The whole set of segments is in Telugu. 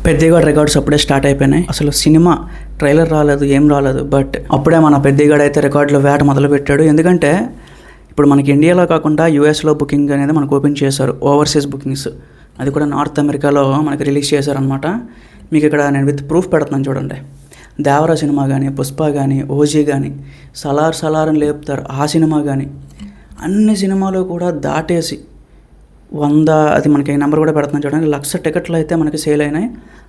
పెద్దిగాడు రికార్డ్స్ అప్పుడే స్టార్ట్ అయిపోయినాయి. అసలు సినిమా ట్రైలర్ రాలేదు, ఏం రాలేదు. బట్ అప్పుడే మన పెద్దిగాడు అయితే రికార్డులో వేట మొదలుపెట్టాడు. ఎందుకంటే ఇప్పుడు మనకి ఇండియాలో కాకుండా యూఎస్లో బుకింగ్ అనేది మనకు ఓపెన్ చేశారు, ఓవర్సీస్ బుకింగ్స్. అది కూడా నార్త్ అమెరికాలో మనకి రిలీజ్ చేశారనమాట. మీకు ఇక్కడ నేను విత్ ప్రూఫ్ పెడుతున్నాను చూడండి. దేవరా సినిమా కానీ, పుష్ప కానీ, ఓజీ కానీ, సలార్ అని లేపుతారు ఆ సినిమా కానీ, అన్ని సినిమాలు కూడా దాటేసి 100, అది మనకి నెంబర్ కూడా పెడుతున్నాను చూడండి, 1,00,000 టికెట్లు అయితే మనకి సేల్ అయినాయి.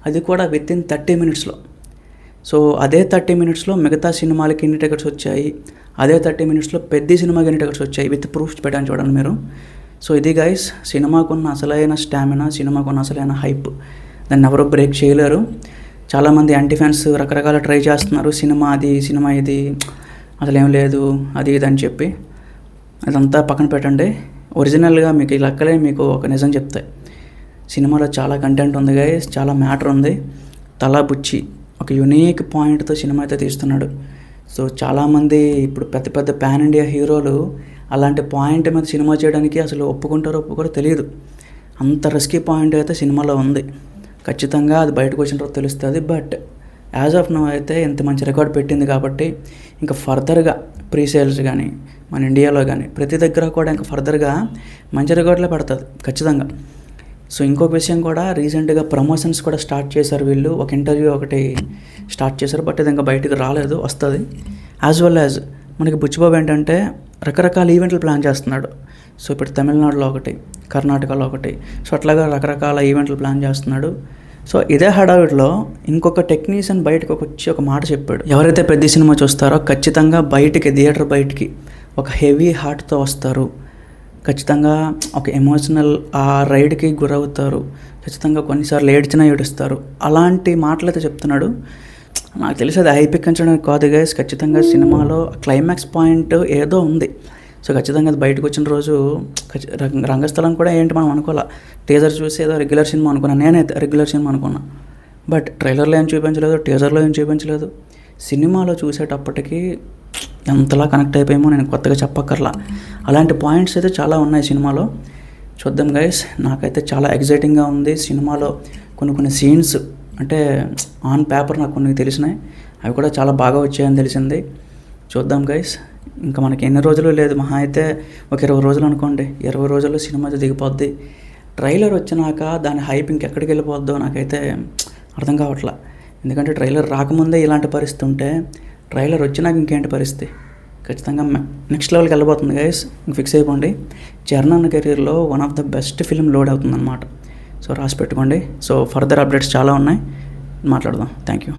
అది కూడా విత్ ఇన్ 30 మినిట్స్లో. సో అదే 30 మినిట్స్లో మిగతా సినిమాలకి ఎన్ని టికెట్స్ వచ్చాయి, అదే 30 మినిట్స్లో పెద్ద సినిమాకి ఎన్ని టికెట్స్ వచ్చాయి విత్ ప్రూఫ్స్ పెట్టాను చూడండి మీరు. సో ఇది గైస్ సినిమాకున్న అసలైన స్టామినా, సినిమాకున్న అసలైన హైప్. దాన్ని ఎవరో బ్రేక్ చేయలేరు. చాలామంది యాంటీ ఫ్యాన్స్ రకరకాల ట్రై చేస్తున్నారు, సినిమా అది, సినిమా ఇది, అసలు ఏం లేదు, అది ఇది అని చెప్పి. అదంతా పక్కన పెట్టండి. ఒరిజినల్గా మీకు ఈ లెక్కలే మీకు ఒక నిజం చెప్తాయి. సినిమాలో చాలా కంటెంట్ ఉంది గైస్, చాలా మ్యాటర్ ఉంది. తలా బుచ్చి ఒక యునీక్ పాయింట్తో సినిమా అయితే తీస్తున్నాడు. సో చాలామంది ఇప్పుడు పెద్ద పెద్ద పాన్ ఇండియా హీరోలు అలాంటి పాయింట్ మీద సినిమా చేయడానికి అసలు ఒప్పుకుంటారో ఒప్పుకోరో తెలియదు. అంత రిస్కీ పాయింట్ అయితే సినిమాలో ఉంది. ఖచ్చితంగా అది బయటకు వచ్చిన తర్వాత తెలుస్తుంది. బట్ యాజ్ ఆఫ్ నౌ అయితే ఇంత మంచి రికార్డ్ పెట్టింది కాబట్టి ఇంకా ఫర్దర్గా ప్రీ సేల్స్ కానీ మన ఇండియాలో కానీ ప్రతి దగ్గర కూడా ఇంకా ఫర్దర్గా మంచి రికార్డులే పడుతుంది ఖచ్చితంగా. సో ఇంకొక విషయం కూడా, రీసెంట్గా ప్రమోషన్స్ కూడా స్టార్ట్ చేశారు వీళ్ళు. ఒక ఇంటర్వ్యూ ఒకటి స్టార్ట్ చేశారు, బట్ ఇది ఇంకా బయటకు రాలేదు, వస్తుంది. యాజ్ వెల్ యాజ్ మనకి బుచ్చిబాబు ఏంటంటే రకరకాల ఈవెంట్లు ప్లాన్ చేస్తున్నాడు. సో ఇప్పుడు తమిళనాడులో ఒకటి, కర్ణాటకలో ఒకటి, సో అట్లాగా రకరకాల ఈవెంట్లు ప్లాన్ చేస్తున్నాడు. సో ఇదే హడావిడిలో ఇంకొక టెక్నీషియన్ బయటకు వచ్చి ఒక మాట చెప్పాడు. ఎవరైతే పెద్ద సినిమా చూస్తారో ఖచ్చితంగా బయటికి, థియేటర్ బయటికి ఒక హెవీ హార్ట్తో వస్తారు, ఖచ్చితంగా ఒక ఎమోషనల్ ఆ రైడ్కి గురవుతారు, ఖచ్చితంగా కొన్నిసార్లు ఏడుస్తారు. అలాంటి మాటలు అయితే చెప్తున్నాడు. నాకు తెలిసి అది హైపెక్కించడం కాదు గైస్, ఖచ్చితంగా సినిమాలో క్లైమాక్స్ పాయింట్ ఏదో ఉంది. సో ఖచ్చితంగా అది బయటకు వచ్చిన రోజు రంగస్థలం కూడా ఏంటి మనం అనుకోవాలి. టీజర్ చూసి ఏదో రెగ్యులర్ సినిమా అనుకున్నాను, నేనైతే రెగ్యులర్ సినిమా అనుకున్నా. బట్ ట్రైలర్లో ఏం చూపించలేదు, టీజర్లో ఏం చూపించలేదు. సినిమాలో చూసేటప్పటికి ఎంతలా కనెక్ట్ అయిపోయామో నేను కొత్తగా చెప్పక్కర్లా. అలాంటి పాయింట్స్ అయితే చాలా ఉన్నాయి సినిమాలో. చూద్దాం గైస్, నాకైతే చాలా ఎగ్జైటింగ్గా ఉంది. సినిమాలో కొన్ని సీన్స్ అంటే ఆన్ పేపర్ నాకు కొన్ని తెలిసినాయి, అవి కూడా చాలా బాగా వచ్చాయని తెలిసింది. చూద్దాం గైస్, ఇంకా మనకి ఎన్ని రోజులు లేదు, మహా అయితే ఒక 20 రోజులు అనుకోండి. 20 రోజుల్లో సినిమా అయితే దిగిపోద్ది. ట్రైలర్ వచ్చినాక దాని హైప్ ఇంకెక్కడికి వెళ్ళిపోద్దో నాకైతే అర్థం కావట్లా. ఎందుకంటే ట్రైలర్ రాకముందే ఇలాంటి పరిస్థితి ఉంటే ట్రైలర్ వచ్చినాక ఇంకేంటి పరిస్థితి. ఖచ్చితంగా నెక్స్ట్ లెవెల్కి వెళ్ళిపోతుంది గైస్, ఫిక్స్ అయిపోండి. చరణ్ అన్న కెరీర్లో one of the best film load అవుతుందన్నమాట. సో రాసి పెట్టుకోండి. సో ఫర్దర్ అప్డేట్స్ చాలా ఉన్నాయి, మాట్లాడదాం. Thank you.